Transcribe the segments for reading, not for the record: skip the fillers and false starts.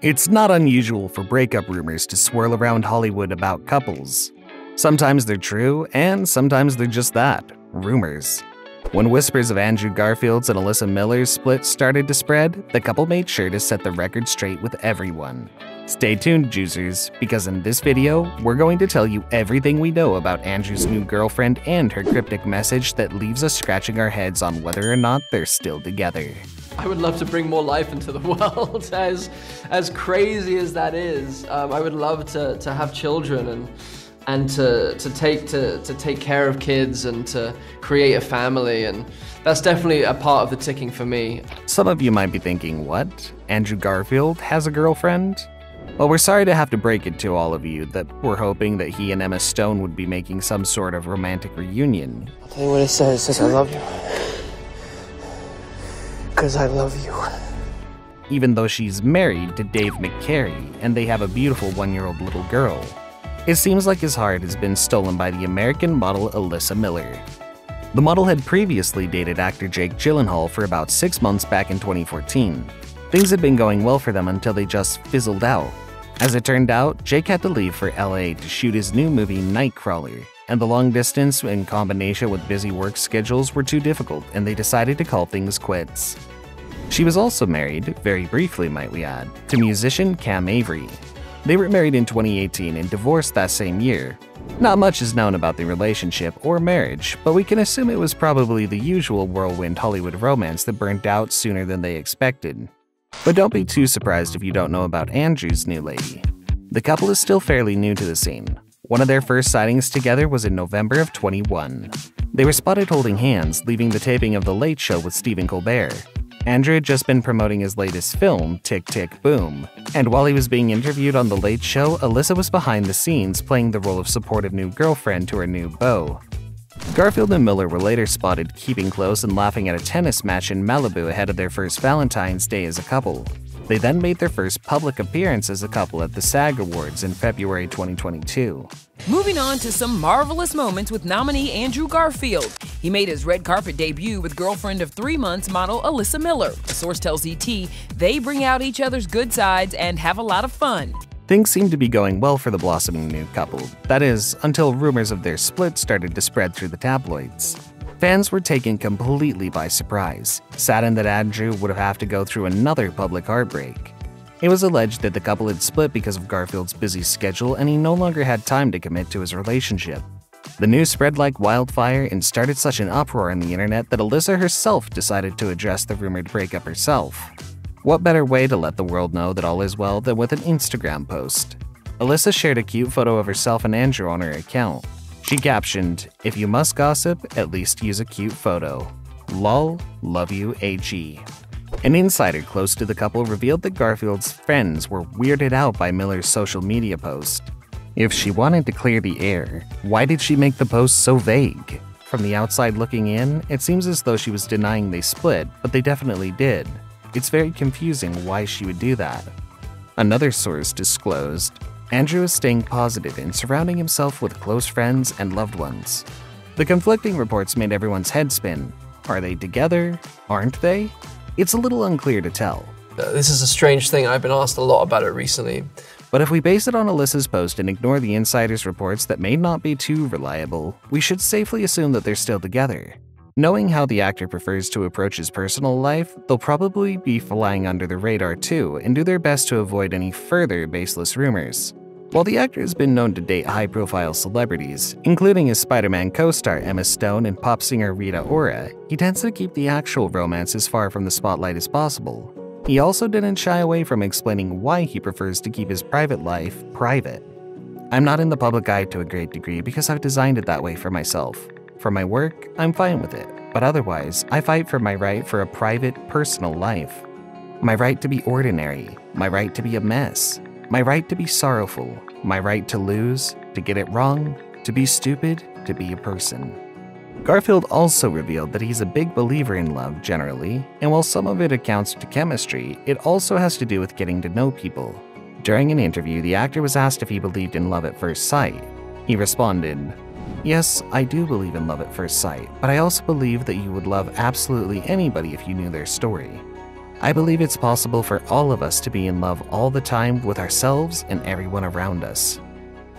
It's not unusual for breakup rumors to swirl around Hollywood about couples. Sometimes they're true, and sometimes they're just that, rumors. When whispers of Andrew Garfield's and Alyssa Miller's split started to spread, the couple made sure to set the record straight with everyone. Stay tuned, juicers, because in this video, we're going to tell you everything we know about Andrew's new girlfriend and her cryptic message that leaves us scratching our heads on whether or not they're still together. I would love to bring more life into the world, as crazy as that is. I would love to have children and to take care of kids and to create a family, and that's definitely a part of the ticking for me. Some of you might be thinking, what? Andrew Garfield has a girlfriend? Well, we're sorry to have to break it to all of you that we're hoping that he and Emma Stone would be making some sort of romantic reunion. I'll tell you what it says I love you. Because I love you. Even though she's married to Dave McCary and they have a beautiful 1-year-old little girl. It seems like his heart has been stolen by the American model Alyssa Miller. The model had previously dated actor Jake Gyllenhaal for about 6 months back in 2014. Things had been going well for them until they just fizzled out. As it turned out, Jake had to leave for LA to shoot his new movie Nightcrawler, and the long distance in combination with busy work schedules were too difficult, and they decided to call things quits. She was also married, very briefly might we add, to musician Cam Avery. They were married in 2018 and divorced that same year. Not much is known about the relationship or marriage, but we can assume it was probably the usual whirlwind Hollywood romance that burnt out sooner than they expected. But don't be too surprised if you don't know about Andrew's new lady. The couple is still fairly new to the scene. One of their first sightings together was in November of 2021. They were spotted holding hands, leaving the taping of The Late Show with Stephen Colbert. Andrew had just been promoting his latest film, Tick Tick Boom, and while he was being interviewed on The Late Show, Alyssa was behind the scenes playing the role of supportive new girlfriend to her new beau. Garfield and Miller were later spotted keeping close and laughing at a tennis match in Malibu ahead of their first Valentine's Day as a couple. They then made their first public appearance as a couple at the SAG Awards in February 2022. Moving on to some marvelous moments with nominee Andrew Garfield. He made his red carpet debut with girlfriend of 3 months model Alyssa Miller. A source tells ET they bring out each other's good sides and have a lot of fun. Things seemed to be going well for the blossoming new couple. That is, until rumors of their split started to spread through the tabloids. Fans were taken completely by surprise, saddened that Andrew would have to go through another public heartbreak. It was alleged that the couple had split because of Garfield's busy schedule and he no longer had time to commit to his relationship. The news spread like wildfire and started such an uproar on the internet that Alyssa herself decided to address the rumored breakup herself. What better way to let the world know that all is well than with an Instagram post? Alyssa shared a cute photo of herself and Andrew on her account. She captioned, "If you must gossip, at least use a cute photo. Lol, love you, AG." An insider close to the couple revealed that Garfield's friends were weirded out by Miller's social media post. If she wanted to clear the air, why did she make the post so vague? From the outside looking in, it seems as though she was denying they split, but they definitely did. It's very confusing why she would do that. Another source disclosed, Andrew is staying positive and surrounding himself with close friends and loved ones. The conflicting reports made everyone's head spin. Are they together? Aren't they? It's a little unclear to tell. This is a strange thing. I've been asked a lot about it recently. But if we base it on Alyssa's post and ignore the insider's reports that may not be too reliable, we should safely assume that they're still together. Knowing how the actor prefers to approach his personal life, they'll probably be flying under the radar too and do their best to avoid any further baseless rumors. While the actor has been known to date high-profile celebrities, including his Spider-Man co-star Emma Stone and pop singer Rita, he tends to keep the actual romance as far from the spotlight as possible. He also didn't shy away from explaining why he prefers to keep his private life private. "I'm not in the public eye to a great degree because I've designed it that way for myself. For my work, I'm fine with it, but otherwise, I fight for my right for a private, personal life. My right to be ordinary, my right to be a mess, my right to be sorrowful, my right to lose, to get it wrong, to be stupid, to be a person." Garfield also revealed that he's a big believer in love generally, and while some of it accounts to chemistry, it also has to do with getting to know people. During an interview, the actor was asked if he believed in love at first sight. He responded, "Yes, I do believe in love at first sight, but I also believe that you would love absolutely anybody if you knew their story. I believe it's possible for all of us to be in love all the time with ourselves and everyone around us.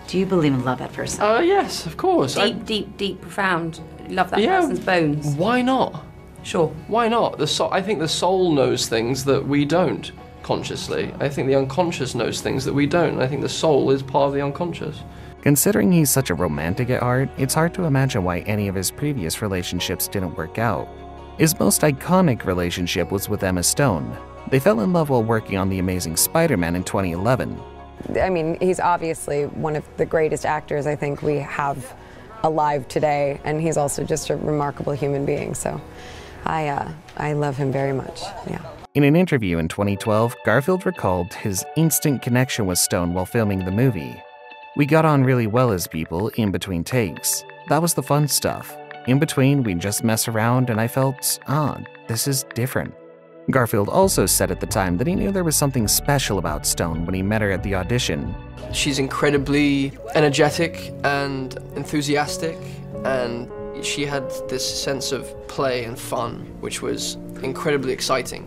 Do you believe in love at first sight? Yes, of course. Deep, profound. You love that Yeah. person's bones. Why not? Sure. Why not? I think the soul knows things that we don't consciously. I think the unconscious knows things that we don't. I think the soul is part of the unconscious. Considering he's such a romantic at heart, it's hard to imagine why any of his previous relationships didn't work out. His most iconic relationship was with Emma Stone. They fell in love while working on The Amazing Spider-Man in 2011. I mean, he's obviously one of the greatest actors I think we have alive today, and he's also just a remarkable human being, so I love him very much, yeah. In an interview in 2012, Garfield recalled his instant connection with Stone while filming the movie. "We got on really well as people in between takes. That was the fun stuff. In between, we'd just mess around and I felt, this is different." Garfield also said at the time that he knew there was something special about Stone when he met her at the audition. She's incredibly energetic and enthusiastic, and she had this sense of play and fun, which was incredibly exciting.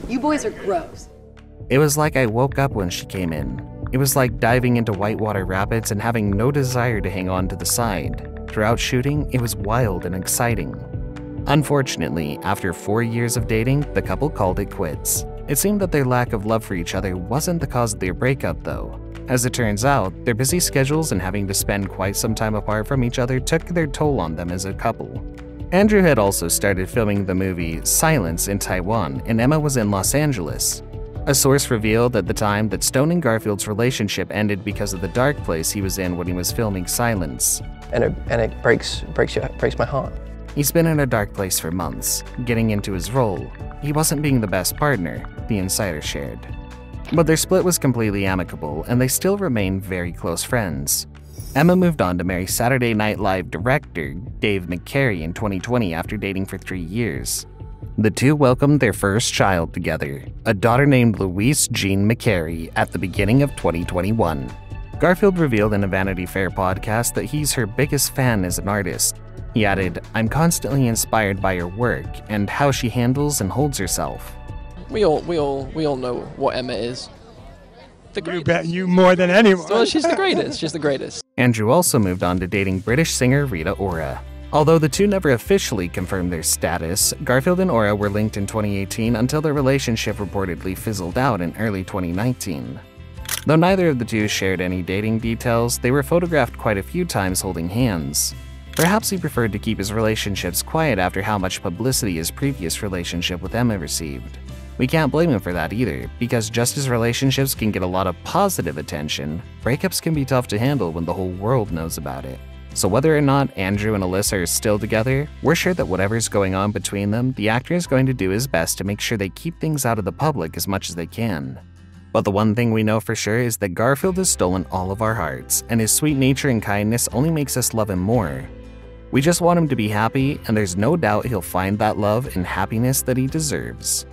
You boys are gross. It was like I woke up when she came in. It was like diving into whitewater rapids and having no desire to hang on to the side. Throughout shooting, it was wild and exciting. Unfortunately, after 4 years of dating, the couple called it quits. It seemed that their lack of love for each other wasn't the cause of their breakup, though. As it turns out, their busy schedules and having to spend quite some time apart from each other took their toll on them as a couple. Andrew had also started filming the movie Silence in Taiwan, and Emma was in Los Angeles. A source revealed at the time that Stone and Garfield's relationship ended because of the dark place he was in when he was filming Silence. And it breaks my heart. He's been in a dark place for months, getting into his role. He wasn't being the best partner, the insider shared. But their split was completely amicable, and they still remain very close friends. Emma moved on to marry Saturday Night Live director Dave McCary in 2020 after dating for 3 years. The two welcomed their first child together, a daughter named Louise Jean McCary, at the beginning of 2021. Garfield revealed in a Vanity Fair podcast that he's her biggest fan as an artist. He added, "I'm constantly inspired by her work and how she handles and holds herself." We all know what Emma is. You bet you more than anyone. Well, she's the greatest. She's the greatest. Andrew also moved on to dating British singer Rita Ora. Although the two never officially confirmed their status, Garfield and Ora were linked in 2018 until their relationship reportedly fizzled out in early 2019. Though neither of the two shared any dating details, they were photographed quite a few times holding hands. Perhaps he preferred to keep his relationships quiet after how much publicity his previous relationship with Emma received. We can't blame him for that either, because just as relationships can get a lot of positive attention, breakups can be tough to handle when the whole world knows about it. So whether or not Andrew and Alyssa are still together, we're sure that whatever's going on between them, the actor is going to do his best to make sure they keep things out of the public as much as they can. But the one thing we know for sure is that Garfield has stolen all of our hearts, and his sweet nature and kindness only makes us love him more. We just want him to be happy, and there's no doubt he'll find that love and happiness that he deserves.